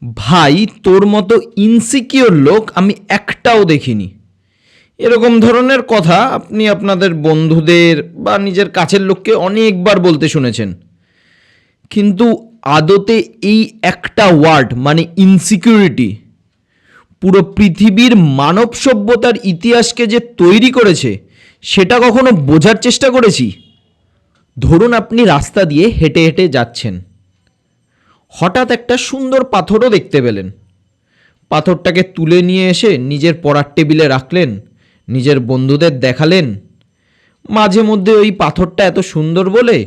ভাই, তোর মতো ইনসিকিওর লোক আমি একটাও দেখিনি। এরকম ধরনের কথা আপনি আপনাদের বন্ধুদের বা নিজের কাছের লোককে অনেকবার বলতে শুনেছেন, কিন্তু আদতে এই একটা ওয়ার্ড মানে ইনসিকিউরিটি পুরো পৃথিবীর মানব সভ্যতার ইতিহাসকে যে তৈরি করেছে সেটা কখনো বোঝার চেষ্টা করেছি? ধরুন আপনি রাস্তা দিয়ে হেঁটে হেঁটে যাচ্ছেন, হঠাৎ একটা সুন্দর পাথরও দেখতে পেলেন। পাথরটাকে তুলে নিয়ে এসে নিজের পড়ার টেবিলে রাখলেন, নিজের বন্ধুদের দেখালেন। মাঝে মধ্যে ওই পাথরটা এত সুন্দর বলে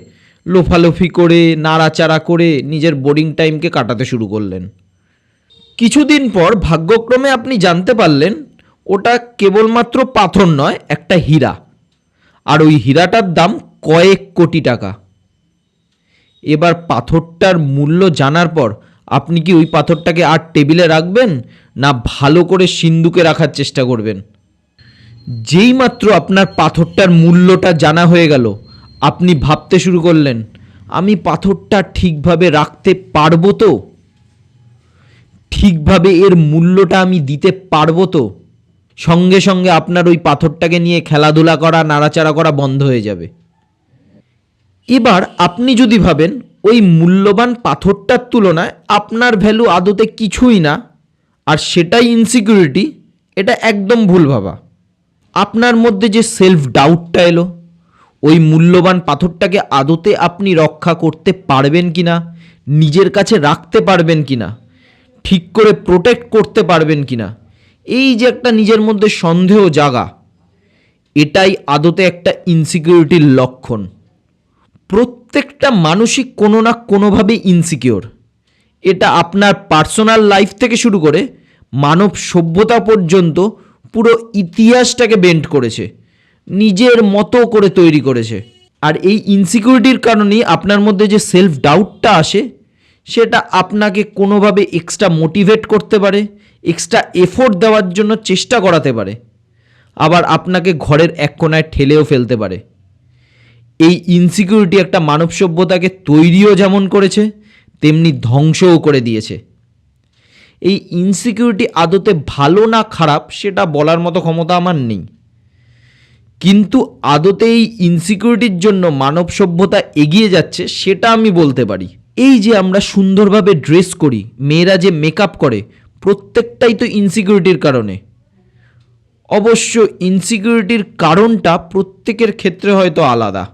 লোফালোফি করে নাড়াচাড়া করে নিজের বোরিং টাইমকে কাটাতে শুরু করলেন। কিছুদিন পর ভাগ্যক্রমে আপনি জানতে পারলেন ওটা কেবলমাত্র পাথর নয়, একটা হীরা। আর ওই হীরাটার দাম কয়েক কোটি টাকা। এবার পাথরটার মূল্য জানার পর আপনি কি ওই পাথরটাকে আর টেবিলে রাখবেন, না ভালো করে সিন্দুকে রাখার চেষ্টা করবেন? যেই মাত্র আপনার পাথরটার মূল্যটা জানা হয়ে গেল, আপনি ভাবতে শুরু করলেন, আমি পাথরটা ঠিকভাবে রাখতে পারবো তো? ঠিকভাবে এর মূল্যটা আমি দিতে পারবো তো? সঙ্গে সঙ্গে আপনার ওই পাথরটাকে নিয়ে খেলাধুলা করা, নাড়াচাড়া করা বন্ধ হয়ে যাবে। এবার আপনি যদি ভাবেন ওই মূল্যবান পাথরটার তুলনায় আপনার ভ্যালু আদতে কিছুই না, আর সেটাই ইনসিকিউরিটি, এটা একদম ভুল ভাবা। আপনার মধ্যে যে সেলফ ডাউটটা এলো, ওই মূল্যবান পাথরটাকে আদতে আপনি রক্ষা করতে পারবেন কি না, নিজের কাছে রাখতে পারবেন কি না, ঠিক করে প্রোটেক্ট করতে পারবেন কি না, এই যে একটা নিজের মধ্যে সন্দেহ জাগা, এটাই আদতে একটা ইনসিকিউরিটির লক্ষণ। প্রত্যেকটা মানুষই কোনো না কোনোভাবে ইনসিকিওর। এটা আপনার পার্সোনাল লাইফ থেকে শুরু করে মানব সভ্যতা পর্যন্ত পুরো ইতিহাসটাকে বেন্ড করেছে, নিজের মতো করে তৈরি করেছে। আর এই ইনসিকিউরিটির কারণেই আপনার মধ্যে যে সেলফ ডাউটটা আসে, সেটা আপনাকে কোনোভাবে এক্সট্রা মোটিভেট করতে পারে, এক্সট্রা এফোর্ট দেওয়ার জন্য চেষ্টা করাতে পারে, আবার আপনাকে ঘরের এক কোণায় ঠেলেও ফেলতে পারে। এই ইনসিকিউরিটি একটা মানব সভ্যতাকে তৈরিও যেমন করেছে, তেমনি ধ্বংসও করে দিয়েছে। এই ইনসিকিউরিটি আদতে ভালো না খারাপ সেটা বলার মতো ক্ষমতা আমার নেই, কিন্তু আদতে এই ইনসিকিউরিটির জন্য মানব সভ্যতা এগিয়ে যাচ্ছে সেটা আমি বলতে পারি। এই যে আমরা সুন্দরভাবে ড্রেস করি, মেয়েরা যে মেকআপ করে, প্রত্যেকটাই তো ইনসিকিউরিটির কারণে। অবশ্য ইনসিকিউরিটির কারণটা প্রত্যেকের ক্ষেত্রে হয়তো আলাদা।